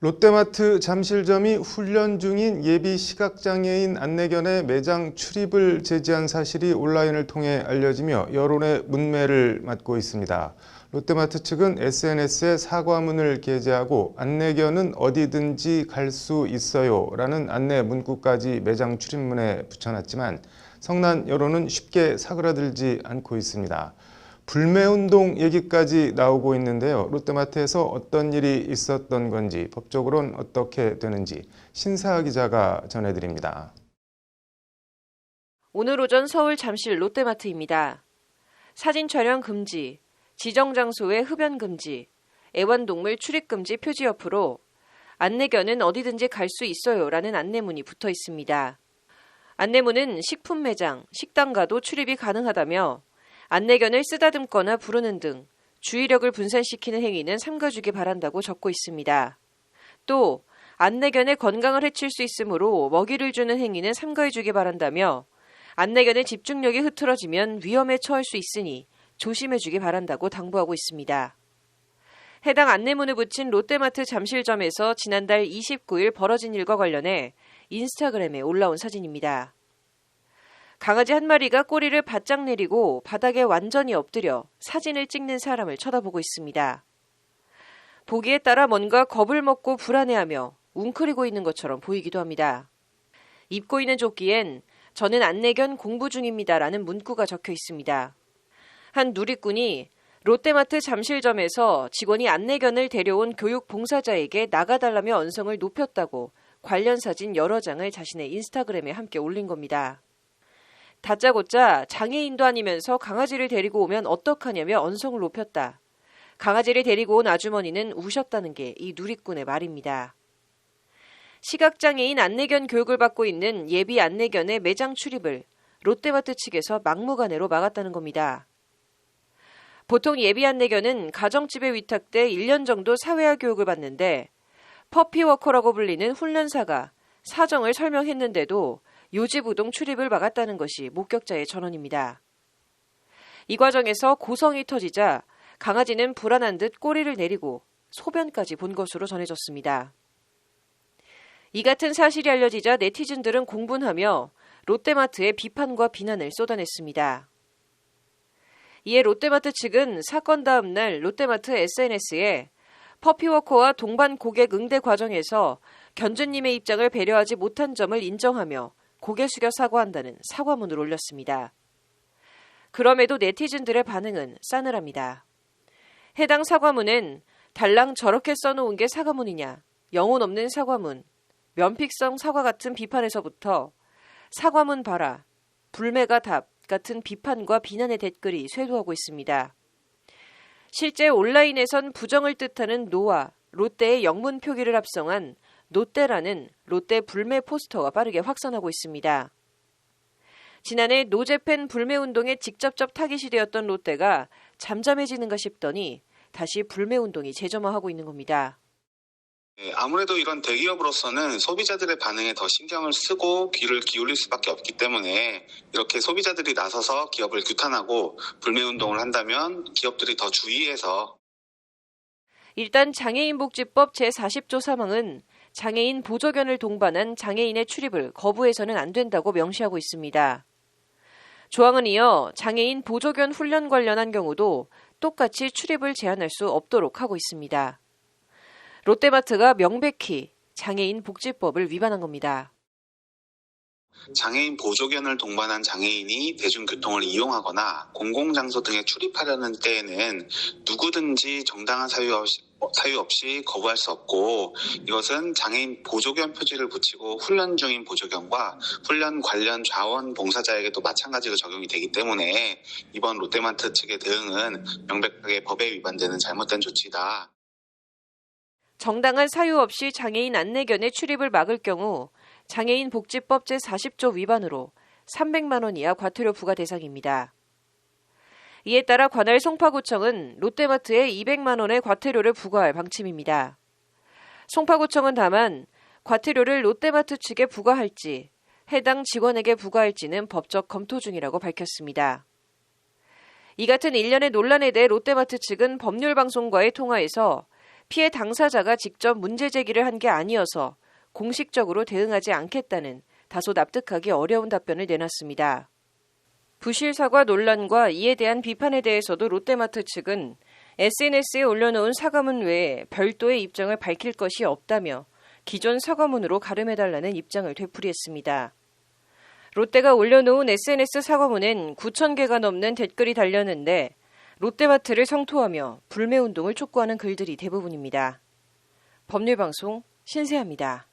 롯데마트 잠실점이 훈련 중인 예비 시각장애인 안내견의 매장 출입을 제지한 사실이 온라인을 통해 알려지며 여론의 문매를 맞고 있습니다. 롯데마트 측은 SNS에 사과문을 게재하고 안내견은 어디든지 갈 수 있어요 라는 안내 문구까지 매장 출입문에 붙여놨지만 성난 여론은 쉽게 사그라들지 않고 있습니다. 불매운동 얘기까지 나오고 있는데요. 롯데마트에서 어떤 일이 있었던 건지, 법적으로는 어떻게 되는지 신사아 기자가 전해드립니다. 오늘 오전 서울 잠실 롯데마트입니다. 사진 촬영 금지, 지정 장소에 흡연 금지, 애완동물 출입 금지 표지 옆으로 안내견은 어디든지 갈 수 있어요라는 안내문이 붙어 있습니다. 안내문은 식품 매장, 식당 가도 출입이 가능하다며 안내견을 쓰다듬거나 부르는 등 주의력을 분산시키는 행위는 삼가주기 바란다고 적고 있습니다. 또 안내견의 건강을 해칠 수 있으므로 먹이를 주는 행위는 삼가해주기 바란다며 안내견의 집중력이 흐트러지면 위험에 처할 수 있으니 조심해주기 바란다고 당부하고 있습니다. 해당 안내문을 붙인 롯데마트 잠실점에서 지난달 29일 벌어진 일과 관련해 인스타그램에 올라온 사진입니다. 강아지 한 마리가 꼬리를 바짝 내리고 바닥에 완전히 엎드려 사진을 찍는 사람을 쳐다보고 있습니다. 보기에 따라 뭔가 겁을 먹고 불안해하며 웅크리고 있는 것처럼 보이기도 합니다. 입고 있는 조끼엔 저는 안내견 공부 중입니다라는 문구가 적혀 있습니다. 한 누리꾼이 롯데마트 잠실점에서 직원이 안내견을 데려온 교육 봉사자에게 나가달라며 언성을 높였다고 관련 사진 여러 장을 자신의 인스타그램에 함께 올린 겁니다. 다짜고짜 장애인도 아니면서 강아지를 데리고 오면 어떡하냐며 언성을 높였다. 강아지를 데리고 온 아주머니는 우셨다는 게 이 누리꾼의 말입니다. 시각장애인 안내견 교육을 받고 있는 예비 안내견의 매장 출입을 롯데마트 측에서 막무가내로 막았다는 겁니다. 보통 예비 안내견은 가정집에 위탁돼 1년 정도 사회화 교육을 받는데 퍼피워커라고 불리는 훈련사가 사정을 설명했는데도 요지부동 출입을 막았다는 것이 목격자의 전언입니다. 이 과정에서 고성이 터지자 강아지는 불안한 듯 꼬리를 내리고 소변까지 본 것으로 전해졌습니다. 이 같은 사실이 알려지자 네티즌들은 공분하며 롯데마트에 비판과 비난을 쏟아냈습니다. 이에 롯데마트 측은 사건 다음 날 롯데마트 SNS에 퍼피워커와 동반 고객 응대 과정에서 견주님의 입장을 배려하지 못한 점을 인정하며 고개 숙여 사과한다는 사과문을 올렸습니다. 그럼에도 네티즌들의 반응은 싸늘합니다. 해당 사과문엔 달랑 저렇게 써놓은 게 사과문이냐, 영혼 없는 사과문, 면픽성 사과 같은 비판에서부터 사과문 봐라, 불매가 답 같은 비판과 비난의 댓글이 쇄도하고 있습니다. 실제 온라인에선 부정을 뜻하는 노와 롯데의 영문 표기를 합성한 노떼라는 롯데 불매 포스터가 빠르게 확산하고 있습니다. 지난해 노재팬 불매운동에 직접적 타깃이 되었던 롯데가 잠잠해지는가 싶더니 다시 불매운동이 재점화하고 있는 겁니다. 아무래도 이런 대기업으로서는 소비자들의 반응에 더 신경을 쓰고 귀를 기울일 수밖에 없기 때문에 이렇게 소비자들이 나서서 기업을 규탄하고 불매운동을 한다면 기업들이 더 주의해서 일단 장애인복지법 제40조 3항은 장애인 보조견을 동반한 장애인의 출입을 거부해서는 안 된다고 명시하고 있습니다. 조항은 이어 장애인 보조견 훈련 관련한 경우도 똑같이 출입을 제한할 수 없도록 하고 있습니다. 롯데마트가 명백히 장애인 복지법을 위반한 겁니다. 장애인 보조견을 동반한 장애인이 대중교통을 이용하거나 공공장소 등에 출입하려는 때에는 누구든지 정당한 사유 없이 거부할 수 없고 이것은 장애인 보조견 표지를 붙이고 훈련 중인 보조견과 훈련 관련 자원 봉사자에게도 마찬가지로 적용이 되기 때문에 이번 롯데마트 측의 대응은 명백하게 법에 위반되는 잘못된 조치다. 정당한 사유 없이 장애인 안내견의 출입을 막을 경우 장애인 복지법 제40조 위반으로 300만 원 이하 과태료 부과 대상입니다. 이에 따라 관할 송파구청은 롯데마트에 200만 원의 과태료를 부과할 방침입니다. 송파구청은 다만 과태료를 롯데마트 측에 부과할지 해당 직원에게 부과할지는 법적 검토 중이라고 밝혔습니다. 이 같은 일련의 논란에 대해 롯데마트 측은 법률방송과의 통화에서 피해 당사자가 직접 문제 제기를 한 게 아니어서 공식적으로 대응하지 않겠다는 다소 납득하기 어려운 답변을 내놨습니다. 부실 사과 논란과 이에 대한 비판에 대해서도 롯데마트 측은 SNS에 올려놓은 사과문 외에 별도의 입장을 밝힐 것이 없다며 기존 사과문으로 가름해달라는 입장을 되풀이했습니다. 롯데가 올려놓은 SNS 사과문엔 9,000개가 넘는 댓글이 달렸는데 롯데마트를 성토하며 불매운동을 촉구하는 글들이 대부분입니다. 법률방송 신세아입니다.